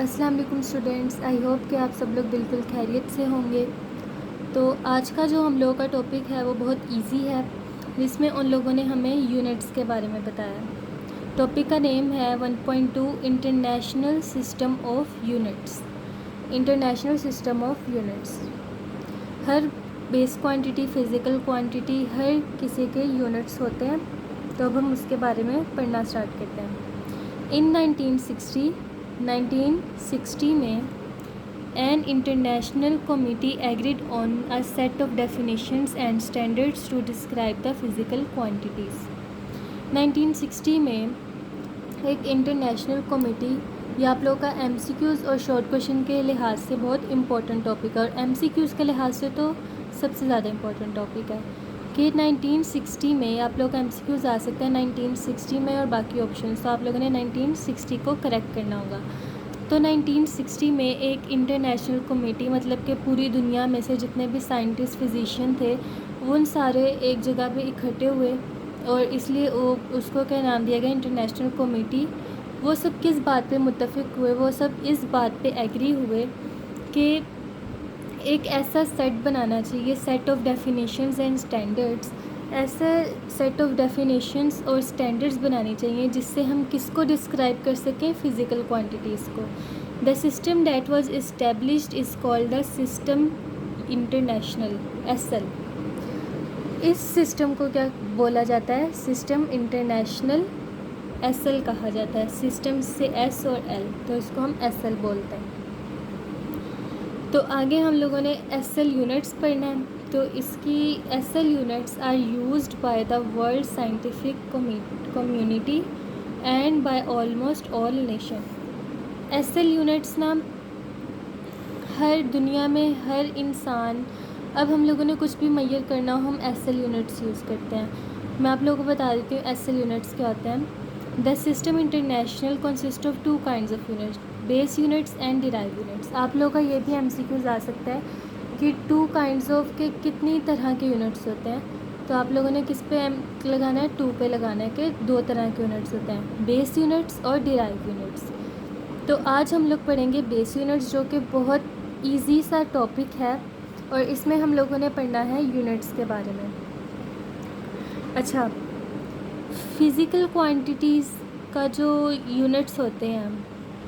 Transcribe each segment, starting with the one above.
अस्सलाम वालेकुम students, I hope कि आप सब लोग बिल्कुल खैरियत से होंगे। तो आज का जो हम लोगों का टॉपिक है वो बहुत इजी है, जिसमें उन लोगों ने हमें यूनिट्स के बारे में बताया। टॉपिक का नेम है 1.2 international system of units. International system of units, हर बेस क्वांटिटी, फिज़िकल क्वांटिटी, हर किसी के यूनिट्स होते हैं। तो अब हम उसके बारे में पढ़ना स्टार्ट करते हैं। इन 1960 में an international committee agreed on a set of definitions and standards to describe the physical quantities। 1960 में एक इंटरनेशनल कमेटी, ये आप लोगों का MCQs और शॉर्ट क्वेश्चन के लिहाज से बहुत इम्पोर्टेंट टॉपिक है, और MCQs के लिहाज से तो सबसे ज़्यादा इम्पोर्टेंट टॉपिक है कि 1960 में आप लोग का MCQs आ सकते हैं 1960 में, और बाकी ऑप्शन तो आप लोगों ने 1960 को करेक्ट करना होगा। तो 1960 में एक इंटरनेशनल कमेटी, मतलब कि पूरी दुनिया में से जितने भी साइंटिस्ट, फिजिशियन थे, उन सारे एक जगह पे इकट्ठे हुए, और इसलिए उसको क्या नाम दिया गया, इंटरनेशनल कमेटी। वो सब किस बात पे मुत्तफ़िक हुए, वो सब इस बात पे एग्री हुए कि एक ऐसा सेट बनाना चाहिए, set of definitions and standards, ऐसे सेट ऑफ डेफिनेशंस और स्टैंडर्ड्स बनानी चाहिए जिससे हम किसको डिस्क्राइब कर सकें, फ़िज़िकल क्वांटिटीज़ को। The system that was established is called the system international, SL। इस सिस्टम को क्या बोला जाता है, सिस्टम इंटरनेशनल, SL कहा जाता है। सिस्टम से S और L, तो इसको हम SL बोलते हैं। तो आगे हम लोगों ने SL यूनिट्स पढ़ना है। तो इसकी SL units are used by the world scientific community and by almost all nation. SL units ना हर दुनिया में हर इंसान, अब हम लोगों ने कुछ भी मेजर करना हो, हम SL यूनिट्स यूज़ करते हैं। मैं आप लोगों को बता देती हूँ SL यूनिट्स क्या होते हैं। The system international consist of 2 kinds of units, base units and derive units. आप लोगों का ये भी MCQs आ सकता है कि 2 काइंड्स ऑफ के कितनी तरह के यूनिट्स होते हैं। तो आप लोगों ने किस पे लगाना है, 2 पे लगाना है कि 2 तरह के यूनिट्स होते हैं, बेस यूनिट्स और डिराइव यूनिट्स। तो आज हम लोग पढ़ेंगे बेस यूनिट्स, जो कि बहुत ईजी सा टॉपिक है, और इसमें हम लोगों ने पढ़ना है यूनिट्स के बारे में। अच्छा, फ़िज़िकल क्वांटिटीज़ का जो यूनिट्स होते हैं,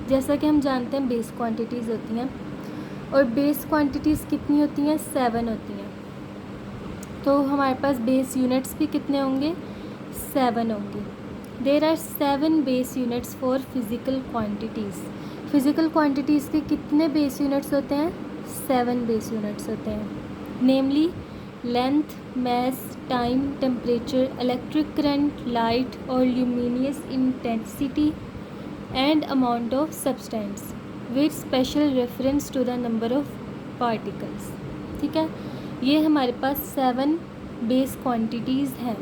जैसा कि हम जानते हैं बेस क्वांटिटीज़ होती हैं, और बेस क्वांटिटीज़ कितनी होती हैं, 7 होती हैं। तो हमारे पास बेस यूनिट्स भी कितने होंगे, 7 होंगे। There are 7 base units for physical quantities. Physical quantities के कितने बेस यूनिट्स होते हैं, 7 बेस यूनिट्स होते हैं। Namely length, mass, time, temperature, electric current, light और luminous intensity and amount of substance with special reference to the number of particles. ठीक है, ये हमारे पास 7 बेस क्वांटिटीज़ हैं,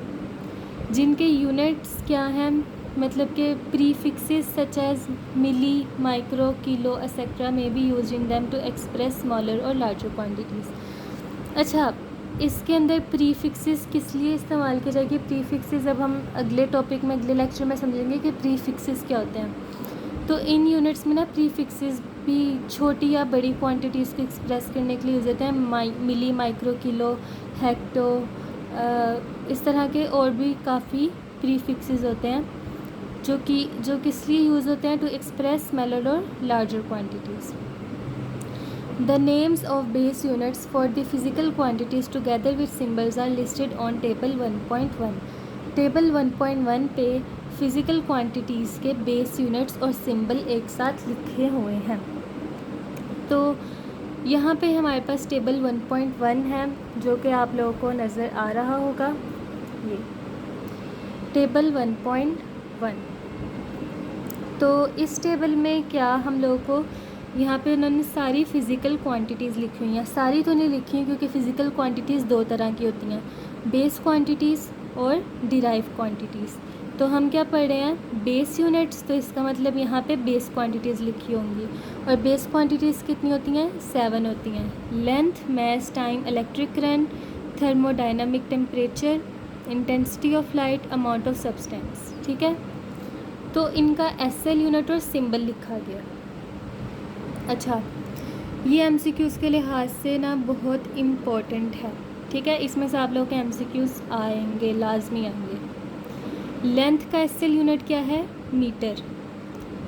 जिनके यूनिट्स क्या हैं, मतलब कि prefixes such as milli, micro, kilo etcetera में be used in them to express smaller और लार्जर क्वांटिटीज़। अच्छा, इसके अंदर प्रीफिक्सेस किस लिए इस्तेमाल की जाएगी, प्रीफिक्सेस अब हम अगले टॉपिक में, अगले लेक्चर में समझेंगे कि प्रीफिक्सेस क्या होते हैं। तो इन यूनिट्स में ना प्रीफिक्सेस भी छोटी या बड़ी क्वांटिटीज़ को एक्सप्रेस करने के लिए यूज़ होते हैं। मिली, माइक्रो, किलो, हेक्टो, इस तरह के और भी काफ़ी प्रीफिक्सेस होते हैं जो किस लिए यूज़ होते हैं, टू एक्सप्रेस स्मॉलर और larger quantities. The names of base units for the physical quantities together with symbols are listed on table 1.1। Table 1.1 पे फिज़िकल क्वांटिटीज़ के बेस यूनिट्स और सिंबल एक साथ लिखे हुए हैं। तो यहाँ पे हमारे पास टेबल 1.1 है, जो कि आप लोगों को नज़र आ रहा होगा, ये टेबल 1.1। तो इस टेबल में क्या हम लोगों को, यहाँ पे उन्होंने सारी फ़िज़िकल क्वांटिटीज़ लिखी हुई हैं। सारी तो नहीं लिखी हैं क्योंकि फ़िज़िकल क्वांटिटीज़ 2 तरह की होती हैं, बेस क्वांटिटीज़ और डिराइव क्वांटिटीज़। तो हम क्या पढ़ रहे हैं, बेस यूनिट्स, तो इसका मतलब यहाँ पे बेस क्वांटिटीज़ लिखी होंगी, और बेस क्वांटिटीज़ कितनी होती हैं, 7 होती हैं। Length, mass, time, electric current, thermodynamic temperature, intensity of light, amount of substance. ठीक है, तो इनका SL यूनिट और सिंबल लिखा गया। अच्छा, ये MCQs के लिहाज से ना बहुत इम्पोर्टेंट है, ठीक है। इसमें से आप लोगों के MCQs आएंगे, लाजमी आएंगे। लेंथ का SL यूनिट क्या है? मीटर।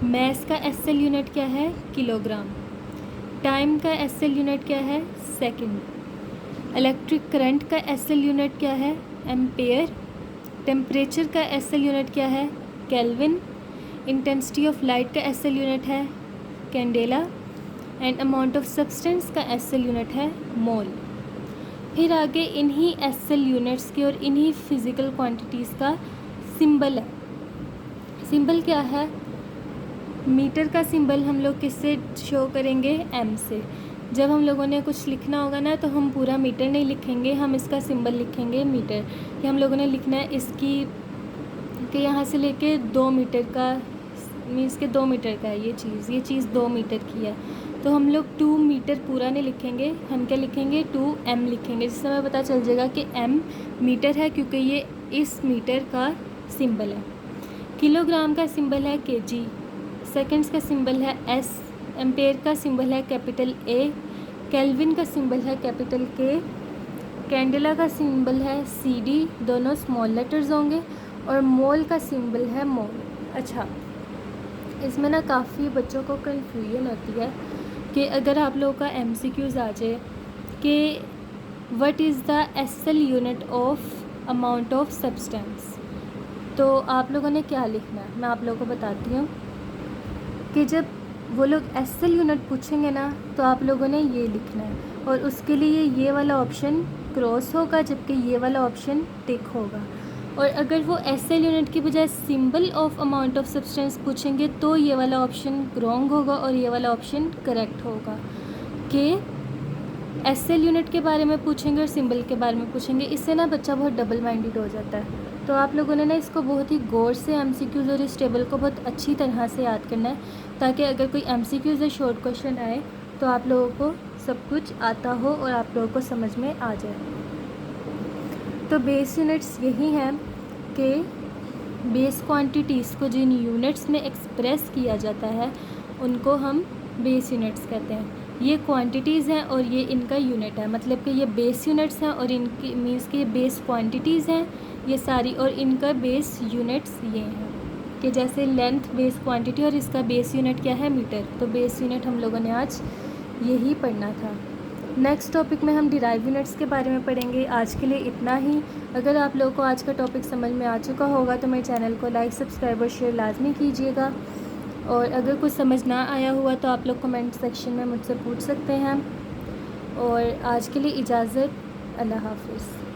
मैस का SL यूनिट क्या है? किलोग्राम। टाइम का SL यूनिट क्या है? सेकंड। इलेक्ट्रिक करंट का SL यूनिट क्या है? एम्पेयर। टेम्परेचर का SL यूनिट क्या है? केल्विन। इंटेंसिटी ऑफ लाइट का SL यूनिट है candela. And amount of substance का SL यूनिट है मोल। फिर आगे इन्हीं SL यूनिट्स के और इन्हीं फिज़िकल क्वांटिटीज़ का सिंबल है। सिंबल क्या है? मीटर का सिंबल हम लोग किससे शो करेंगे? M से। जब हम लोगों ने कुछ लिखना होगा ना तो हम पूरा मीटर नहीं लिखेंगे, हम इसका सिंबल लिखेंगे मीटर। कि हम लोगों ने लिखना है इसकी कि यहाँ से लेके 2 मीटर का, मीन्स के 2 मीटर का है ये चीज़ 2 मीटर की है, तो हम लोग 2 मीटर पूरा नहीं लिखेंगे, हम क्या लिखेंगे? 2m लिखेंगे, जिससे हमें पता चल जाएगा कि m मीटर है, क्योंकि ये इस मीटर का सिंबल है। किलोग्राम का सिंबल है kg। सेकंड्स का सिंबल है s। एम्पेयर का सिंबल है कैपिटल A। केल्विन का सिंबल है कैपिटल K। कैंडेला का सिंबल है CD, दोनों स्मॉल लेटर्स होंगे। और मोल का सिंबल है मोल। अच्छा, इसमें ना काफ़ी बच्चों को कन्फ्यूजन होती है कि अगर आप लोगों का MCQs आ जाए कि what is the SL unit of amount of substance, तो आप लोगों ने क्या लिखना है मैं आप लोगों को बताती हूँ कि जब वो लोग SL यूनिट पूछेंगे ना तो आप लोगों ने ये लिखना है, और उसके लिए ये वाला ऑप्शन क्रॉस होगा जबकि ये वाला ऑप्शन टिक होगा। और अगर वो SL यूनिट की बजाय symbol of amount of substance पूछेंगे तो ये वाला ऑप्शन रॉन्ग होगा और ये वाला ऑप्शन करेक्ट होगा। कि SL यूनिट के बारे में पूछेंगे और सिंबल के बारे में पूछेंगे, इससे ना बच्चा बहुत डबल माइंडेड हो जाता है। तो आप लोगों ने ना इसको बहुत ही गौर से MCQs और इस टेबल को बहुत अच्छी तरह से याद करना है, ताकि अगर कोई MCQs या शॉर्ट क्वेश्चन आए तो आप लोगों को सब कुछ आता हो और आप लोगों को समझ में आ जाए। तो बेस यूनिट्स यही हैं कि बेस क्वांटिटीज़ को जिन यूनिट्स में एक्सप्रेस किया जाता है उनको हम बेस यूनिट्स कहते हैं। ये क्वांटिटीज़ हैं और ये इनका यूनिट है, मतलब कि ये बेस यूनिट्स हैं और इनकी मीन्स कि ये बेस क्वांटिटीज़ हैं ये सारी, और इनका बेस यूनिट्स ये हैं कि जैसे लेंथ बेस क्वांटिटी और इसका बेस यूनिट क्या है? मीटर। तो बेस यूनिट हम लोगों ने आज यही पढ़ना था। नेक्स्ट टॉपिक में हम डिराइव यूनिट्स के बारे में पढ़ेंगे। आज के लिए इतना ही। अगर आप लोगों को आज का टॉपिक समझ में आ चुका होगा तो मेरे चैनल को लाइक, सब्सक्राइब और शेयर लाजमी कीजिएगा। और अगर कुछ समझ ना आया हुआ तो आप लोग कमेंट सेक्शन में मुझसे पूछ सकते हैं। और आज के लिए इजाज़त। अल्लाह हाफ़िज़।